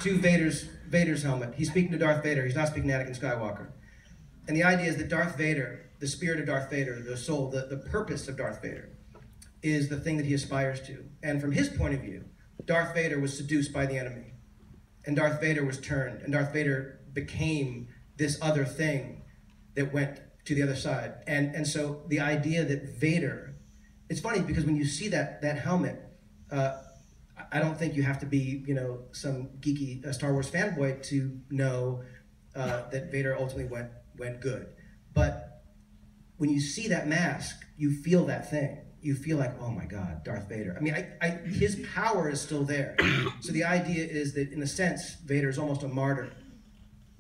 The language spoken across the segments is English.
to Vader's helmet. He's speaking to Darth Vader. He's not speaking to Anakin Skywalker. And the idea is that Darth Vader, the spirit of Darth Vader, the soul, the purpose of Darth Vader, is the thing that he aspires to. And from his point of view, Darth Vader was seduced by the enemy. And Darth Vader was turned. And Darth Vader became this other thing that went to the other side. And so the idea that Vader, it's funny because when you see that helmet, I don't think you have to be, some geeky Star Wars fanboy to know that Vader ultimately went good. But when you see that mask, you feel that thing. You feel like, oh my God, Darth Vader. I mean, his power is still there. So the idea is that, in a sense, Vader is almost a martyr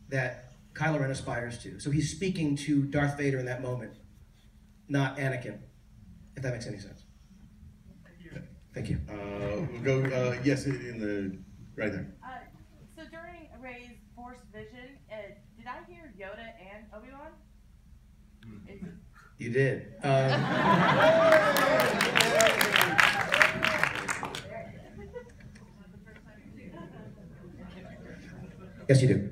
that Kylo Ren aspires to. So he's speaking to Darth Vader in that moment, not Anakin, if that makes any sense. Thank you. We'll go, yes, in the, right there. So during Rey's Force Vision, did I hear Yoda and Obi-Wan? You did. Yes, you do.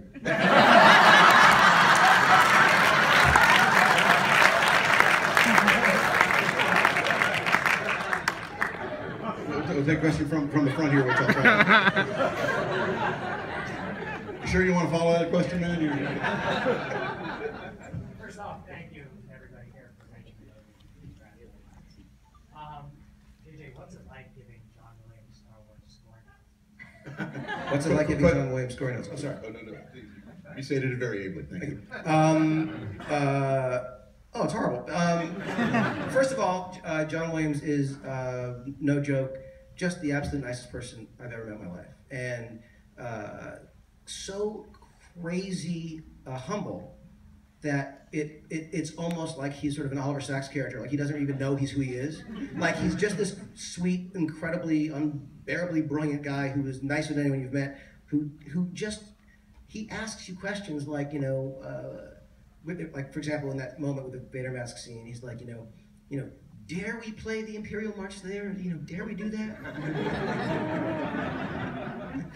We'll take a question from the front here, which I'll try. You sure you want to follow that question, man? First off, thank you everybody here for making me JJ, what's it like giving John Williams Star Wars scoring notes? What's it like giving John Williams scoring notes? I'm sorry. Oh, no. You stated it very ably. Thank you. Oh, it's horrible. First of all, John Williams is, no joke, just the absolute nicest person I've ever met in my life. And so crazy humble that it's almost like he's sort of an Oliver Sacks character. Like he doesn't even know he's who he is. Like he's just this sweet, incredibly, unbearably brilliant guy who is nicer than anyone you've met, who just, he asks you questions like, like for example, in that moment with the Vader mask scene, he's like, dare we play the Imperial March there? Dare we do that?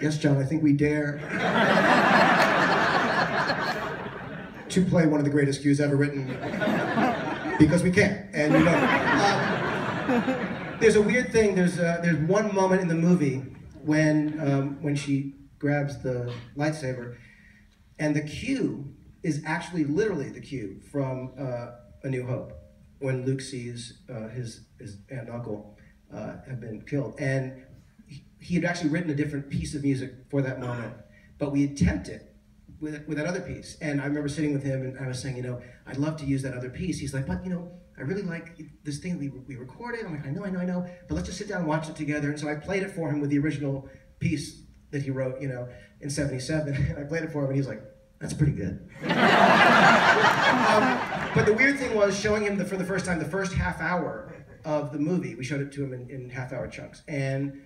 Yes, John, I think we dare. To play one of the greatest cues ever written, because we can. And there's a weird thing. There's one moment in the movie when she grabs the lightsaber, and the cue is actually literally the cue from A New Hope, when Luke sees his aunt and uncle have been killed. And he had actually written a different piece of music for that moment, but we had temped it with that other piece. And I remember sitting with him and I was saying, I'd love to use that other piece. He's like, but I really like this thing we recorded. I'm like, I know, but let's just sit down and watch it together. And so I played it for him with the original piece that he wrote, in '77. And I played it for him and he's like, that's pretty good. But the weird thing was showing him for the first time, the first half hour of the movie, we showed it to him in half-hour chunks. And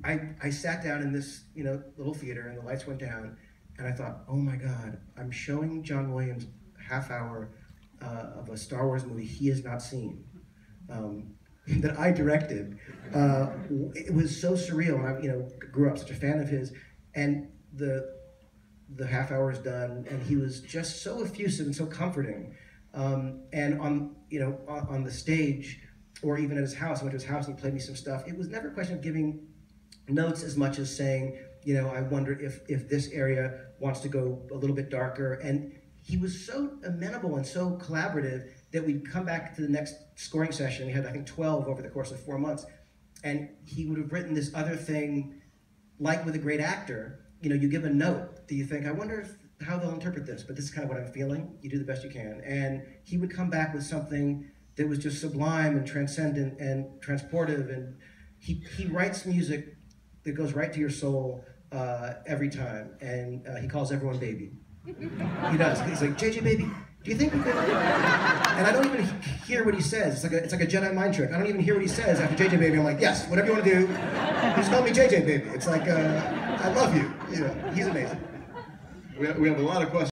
I sat down in this little theater and the lights went down and I thought, oh my God, I'm showing John Williams half-hour of a Star Wars movie he has not seen, that I directed. It was so surreal, and I grew up such a fan of his, and the half hour is done, and he was just so effusive and so comforting. And on the stage, or even at his house, I went to his house and he played me some stuff. It was never a question of giving notes as much as saying, I wonder if this area wants to go a little bit darker. And he was so amenable and so collaborative that we'd come back to the next scoring session. We had, I think, 12 over the course of 4 months. And he would have written this other thing, like with a great actor, you give a note that you think, I wonder how they'll interpret this, but this is kind of what I'm feeling. You do the best you can. And he would come back with something that was just sublime and transcendent and transportive. And he writes music that goes right to your soul every time. And he calls everyone baby. He does. He's like, JJ baby, do you think we could? And I don't even hear what he says. It's like a Jedi mind trick. I don't even hear what he says after JJ baby. I'm like, yes, whatever you want to do, just call me JJ baby. It's like, I love you. He's amazing. We have a lot of questions.